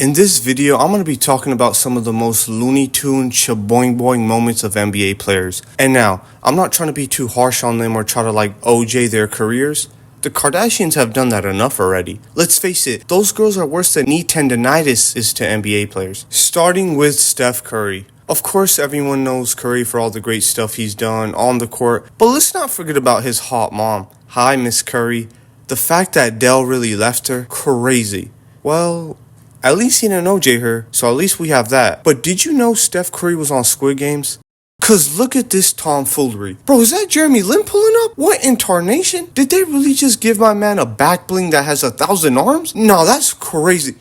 In this video, I'm going to be talking about some of the most Looney Tune shaboing boing moments of NBA players. And now, I'm not trying to be too harsh on them or try to OJ their careers. The Kardashians have done that enough already. Let's face it, those girls are worse than knee tendonitis is to NBA players. Starting with Steph Curry. Of course, everyone knows Curry for all the great stuff he's done on the court, but let's not forget about his hot mom. Hi, Miss Curry. The fact that Dell really left her, crazy. Well, at least he didn't OJ her, so at least we have that. But did you know Steph Curry was on Squid Games? Cause look at this tomfoolery. Bro, is that Jeremy Lin pulling up? What in tarnation? Did they really just give my man a back bling that has 1,000 arms? No, that's crazy.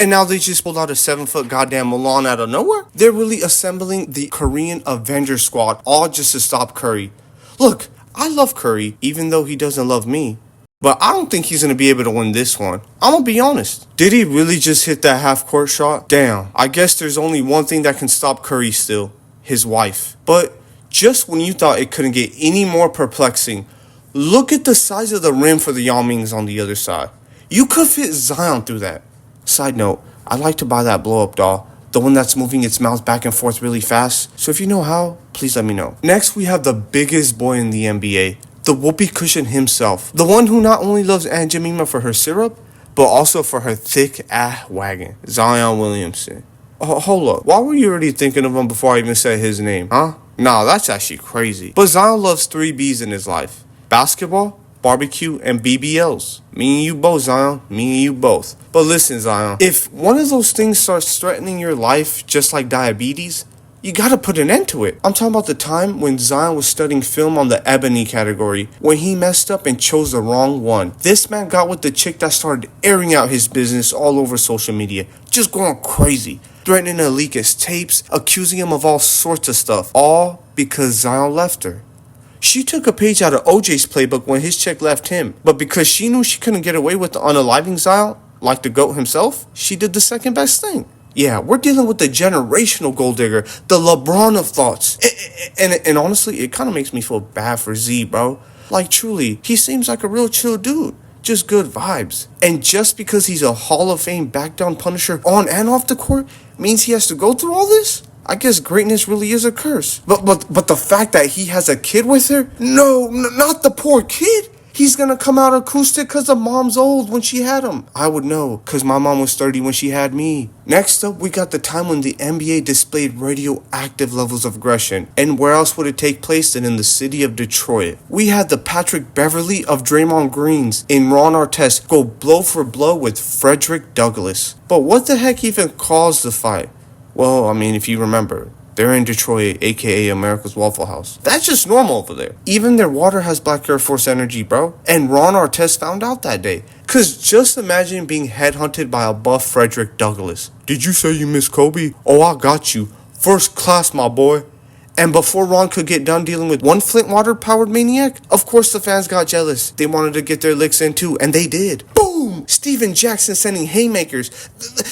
And now they just pulled out a 7-foot goddamn Milan out of nowhere? They're really assembling the Korean Avenger squad, all just to stop Curry. Look, I love Curry, even though he doesn't love me. But I don't think he's going to be able to win this one. I'm going to be honest. Did he really just hit that half-court shot? Damn, I guess there's only one thing that can stop Curry still. His wife. But just when you thought it couldn't get any more perplexing, look at the size of the rim for the Yao Mings on the other side. You could fit Zion through that. Side note, I'd like to buy that blow-up doll. The one that's moving its mouth back and forth really fast. So if you know how, please let me know. Next, we have the biggest boy in the NBA. The whoopee cushion himself. The one who not only loves Aunt Jemima for her syrup, but also for her thick wagon. Zion Williamson. Oh, hold up. Why were you already thinking of him before I even said his name, huh? Nah, that's actually crazy. But Zion loves 3 B's in his life. Basketball, barbecue, and BBLs. Me and you both, Zion. Me and you both. But listen, Zion. If one of those things starts threatening your life, just like diabetes, you gotta put an end to it. I'm talking about the time when Zion was studying film on the ebony category, when he messed up and chose the wrong one. This man got with the chick that started airing out his business all over social media, just going crazy, threatening to leak his tapes, accusing him of all sorts of stuff, all because Zion left her. She took a page out of OJ's playbook when his chick left him, but because she knew she couldn't get away with the unaliving Zion, like the GOAT himself, she did the second best thing. Yeah, we're dealing with the generational gold digger, the LeBron of thoughts. And honestly, it kind of makes me feel bad for Z, bro. Like, truly, he seems like a real chill dude. Just good vibes. And just because he's a Hall of Fame backdown punisher on and off the court means he has to go through all this? I guess greatness really is a curse. But the fact that he has a kid with her? No, not the poor kid. He's gonna come out acoustic cause the mom's old when she had him. I would know, cause my mom was 30 when she had me. Next up, we got the time when the NBA displayed radioactive levels of aggression. And where else would it take place than in the city of Detroit? We had the Patrick Beverly of Draymond Greens in Ron Artest go blow for blow with Frederick Douglass. But what the heck even caused the fight? Well, I mean, if you remember, they're in Detroit, aka America's Waffle House. That's just normal over there. Even their water has Black Air Force energy, bro. And Ron Artest found out that day. Cause just imagine being headhunted by a buff Frederick Douglass. Did you say you miss Kobe? Oh, I got you. First class, my boy. And before Ron could get done dealing with one Flint water-powered maniac, of course the fans got jealous. They wanted to get their licks in too, and they did. Boom! Steven Jackson sending haymakers.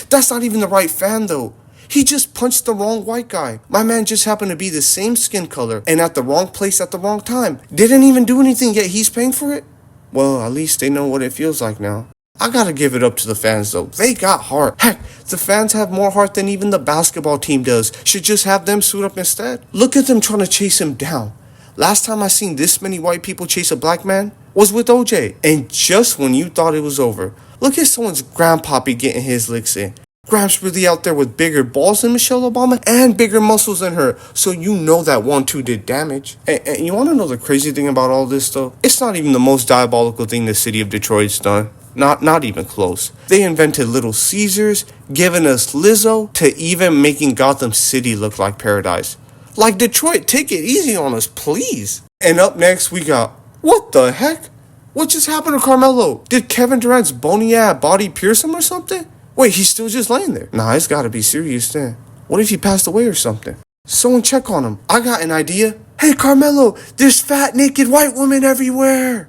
That's not even the right fan, though. He just punched the wrong white guy. My man just happened to be the same skin color and at the wrong place at the wrong time. Didn't even do anything, yet he's paying for it? Well, at least they know what it feels like now. I gotta give it up to the fans though. They got heart. Heck, the fans have more heart than even the basketball team does. Should just have them suit up instead. Look at them trying to chase him down. Last time I seen this many white people chase a black man was with OJ. And just when you thought it was over, look at someone's grandpappy getting his licks in. Gramps really out there with bigger balls than Michelle Obama and bigger muscles than her, so you know that 1-2 did damage. And you want to know the crazy thing about all this though? It's not even the most diabolical thing the city of Detroit's done. Not even close. They invented Little Caesars, giving us Lizzo, to even making Gotham City look like paradise. Like, Detroit, take it easy on us, please. And up next we got, what the heck? What just happened to Carmelo? Did Kevin Durant's bony ass body pierce him or something? Wait, he's still just laying there. Nah, it's gotta be serious then. What if he passed away or something? Someone check on him. I got an idea. Hey, Carmelo, there's fat, naked white women everywhere.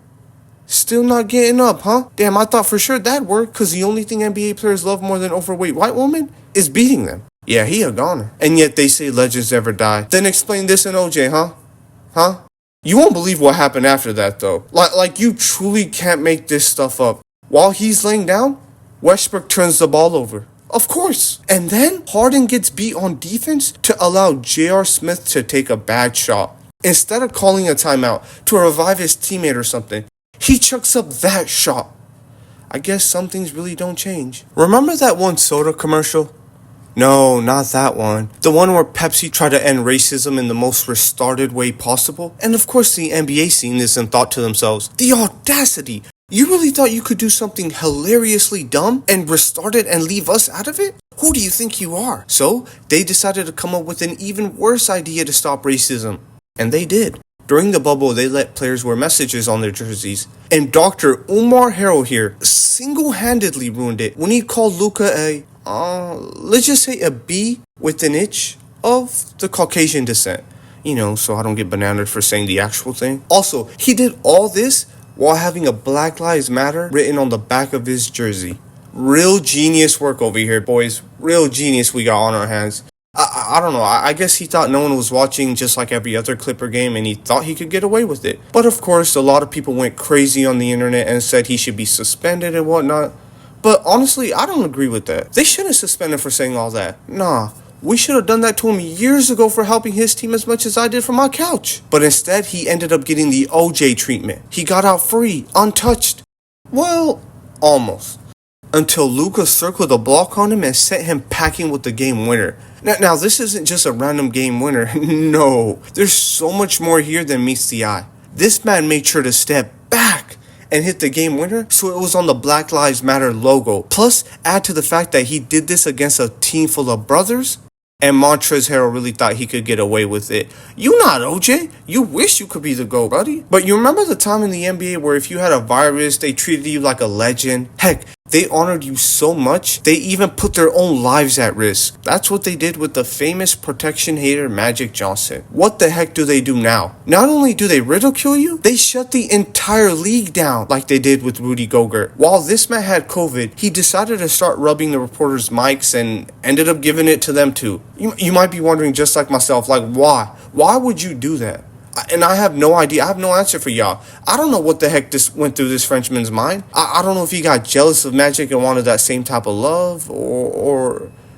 Still not getting up, huh? Damn, I thought for sure that'd work, cause the only thing NBA players love more than overweight white women is beating them. Yeah, he a goner. And yet they say legends never die. Then explain this in OJ, huh? Huh? You won't believe what happened after that, though. Like you truly can't make this stuff up. While he's laying down, Westbrook turns the ball over. Of course. And then Harden gets beat on defense to allow J.R. Smith to take a bad shot. Instead of calling a timeout to revive his teammate or something, he chucks up that shot. I guess some things really don't change. Remember that one soda commercial? No, not that one. The one where Pepsi tried to end racism in the most retarded way possible? And of course the NBA seen this and thought to themselves, the audacity! You really thought you could do something hilariously dumb and restart it and leave us out of it? Who do you think you are? So, they decided to come up with an even worse idea to stop racism. And they did. During the bubble, they let players wear messages on their jerseys. And Dr. Umar Harrell here single-handedly ruined it when he called Luka let's just say a B with an itch of the Caucasian descent. You know, so I don't get bananas for saying the actual thing. Also, he did all this while having a Black Lives Matter written on the back of his jersey. Real genius work over here, boys. Real genius we got on our hands. I don't know, I guess he thought no one was watching just like every other Clipper game and he thought he could get away with it. But of course, a lot of people went crazy on the internet and said he should be suspended and whatnot. But honestly, I don't agree with that. They shouldn't suspend him for saying all that. Nah, we should have done that to him years ago for helping his team as much as I did from my couch. But instead, he ended up getting the OJ treatment. He got out free, untouched. Well, almost. Until Luka circled a block on him and sent him packing with the game winner. Now, this isn't just a random game winner. No, there's so much more here than meets the eye. This man made sure to step back and hit the game winner so it was on the Black Lives Matter logo. Plus, add to the fact that he did this against a team full of brothers. And Montrezl Harrell really thought he could get away with it. You not OJ. You wish you could be the GOAT, buddy. But you remember the time in the NBA where if you had a virus, they treated you like a legend? Heck, they honored you so much, they even put their own lives at risk. That's what they did with the famous protection hater Magic Johnson. What the heck do they do now? Not only do they ridicule you, they shut the entire league down like they did with Rudy Gobert. While this man had COVID, he decided to start rubbing the reporters' mics and ended up giving it to them too. You might be wondering just like myself, like why? Why would you do that? And I have no idea. I have no answer for y'all. I don't know what the heck this went through this Frenchman's mind. I don't know if he got jealous of Magic and wanted that same type of love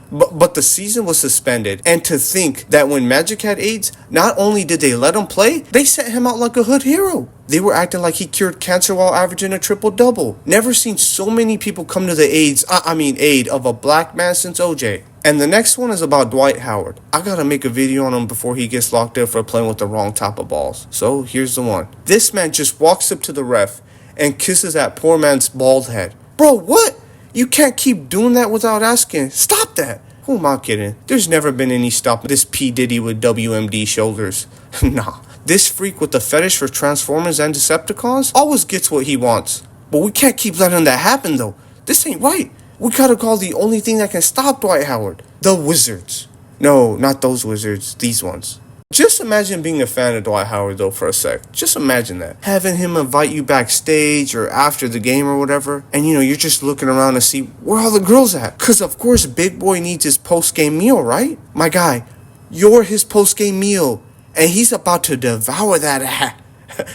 But the season was suspended. And to think that when Magic had AIDS, not only did they let him play, they sent him out like a hood hero. They were acting like he cured cancer while averaging a triple-double. Never seen so many people come to the aid of a black man since OJ. And the next one is about Dwight Howard. I gotta make a video on him before he gets locked up for playing with the wrong type of balls. So here's the one. This man just walks up to the ref and kisses that poor man's bald head. Bro, what? You can't keep doing that without asking. Stop that. Who am I kidding? There's never been any stopping this P. Diddy with WMD shoulders. Nah. This freak with the fetish for Transformers and Decepticons always gets what he wants. But we can't keep letting that happen though. This ain't right. We gotta call the only thing that can stop Dwight Howard. The Wizards. No, not those Wizards. These ones. Just imagine being a fan of Dwight Howard though for a sec. Just imagine that. Having him invite you backstage or after the game or whatever. And you're just looking around to see where all the girls at. Cause of course Big Boy needs his post-game meal, right? My guy, you're his post-game meal. And he's about to devour that.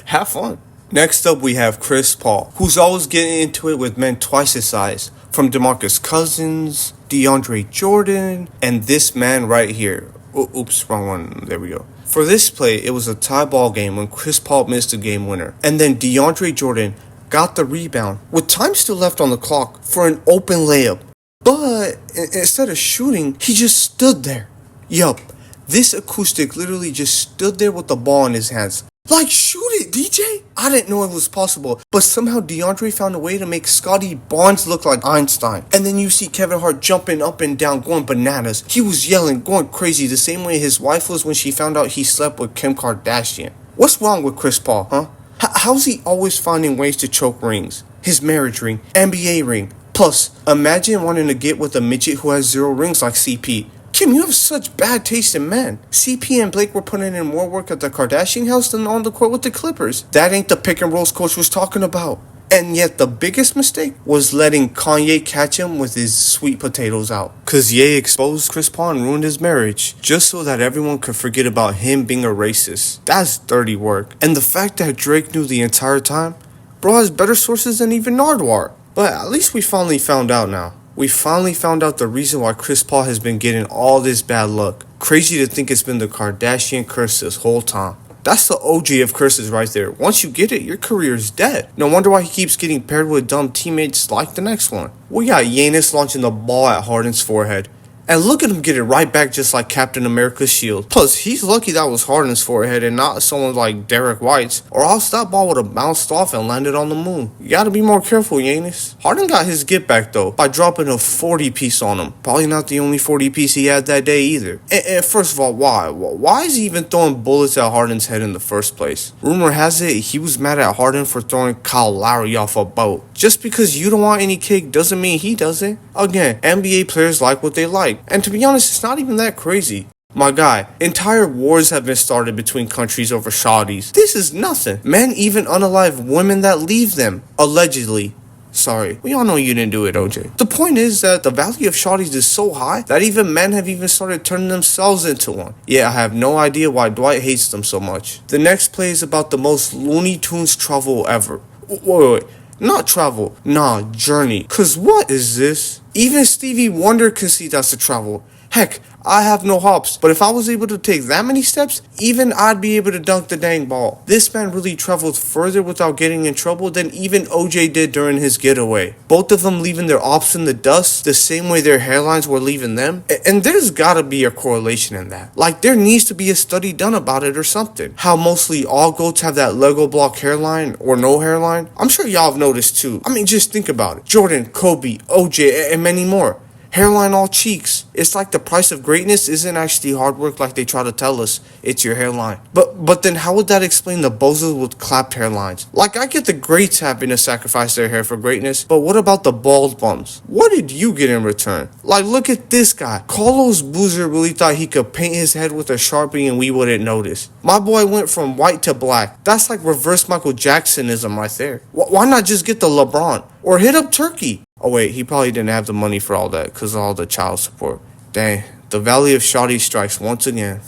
Have fun. Next up we have Chris Paul, who's always getting into it with men twice his size. From DeMarcus Cousins, DeAndre Jordan, and this man right here. Oops, wrong one. There we go. For this play, it was a tie ball game when Chris Paul missed a game winner. And then DeAndre Jordan got the rebound with time still left on the clock for an open layup. But instead of shooting, he just stood there. Yup, this acoustic literally just stood there with the ball in his hands. Like, shoot it, DJ! I didn't know it was possible, but somehow DeAndre found a way to make Scotty Barnes look like Einstein. And then you see Kevin Hart jumping up and down, going bananas. He was yelling, going crazy, the same way his wife was when she found out he slept with Kim Kardashian. What's wrong with Chris Paul, huh? How's he always finding ways to choke rings? His marriage ring, NBA ring. Plus, imagine wanting to get with a midget who has 0 rings like CP. Kim, you have such bad taste in men. CP and Blake were putting in more work at the Kardashian house than on the court with the Clippers. That ain't the pick and rolls coach was talking about. And yet the biggest mistake was letting Kanye catch him with his sweet potatoes out. Cause Ye exposed Chris Paul and ruined his marriage, just so that everyone could forget about him being a racist. That's dirty work. And the fact that Drake knew the entire time, bro has better sources than even Nardwar. But at least we finally found out now. We finally found out the reason why Chris Paul has been getting all this bad luck. Crazy to think it's been the Kardashian curse this whole time. That's the OG of curses right there. Once you get it, your career is dead. No wonder why he keeps getting paired with dumb teammates like the next one. We got Giannis launching the ball at Harden's forehead. And look at him get it right back just like Captain America's shield. Plus, he's lucky that was Harden's forehead and not someone like Derek White's, or else that ball would have bounced off and landed on the moon. You gotta be more careful, Giannis. Harden got his get back though, by dropping a 40 piece on him. Probably not the only 40 piece he had that day either. And first of all, why? Why is he even throwing bullets at Harden's head in the first place? Rumor has it he was mad at Harden for throwing Kyle Lowry off a boat. Just because you don't want any cake doesn't mean he doesn't. Again, NBA players like what they like. And to be honest, it's not even that crazy. My guy, entire wars have been started between countries over shawties. This is nothing. Men even unalive women that leave them. Allegedly. Sorry, we all know you didn't do it, OJ. The point is that the value of shawties is so high that even men have even started turning themselves into one. Yeah, I have no idea why Dwight hates them so much. The next play is about the most Looney Tunes travel ever. Wait. Not travel, nah, journey. Cause what is this? Even Stevie Wonder can see that's a travel. Heck, I have no hops, but if I was able to take that many steps, even I'd be able to dunk the dang ball. This man really traveled further without getting in trouble than even OJ did during his getaway. Both of them leaving their ops in the dust the same way their hairlines were leaving them. And there's gotta be a correlation in that. Like there needs to be a study done about it or something. How mostly all goats have that Lego block hairline or no hairline. I'm sure y'all have noticed too. I mean, just think about it. Jordan, Kobe, OJ, and many more. Hairline all cheeks. It's like the price of greatness isn't actually hard work like they try to tell us. It's your hairline. But then how would that explain the bozos with clapped hairlines? Like I get the greats having to sacrifice their hair for greatness, but what about the bald bums? What did you get in return? Like look at this guy. Carlos Boozer really thought he could paint his head with a Sharpie and we wouldn't notice. My boy went from white to black. That's like reverse Michael Jacksonism right there. Why not just get the LeBron? Or hit up Turkey? Oh wait, he probably didn't have the money for all that because of all the child support. Dang, the valley of shoddy strikes once again.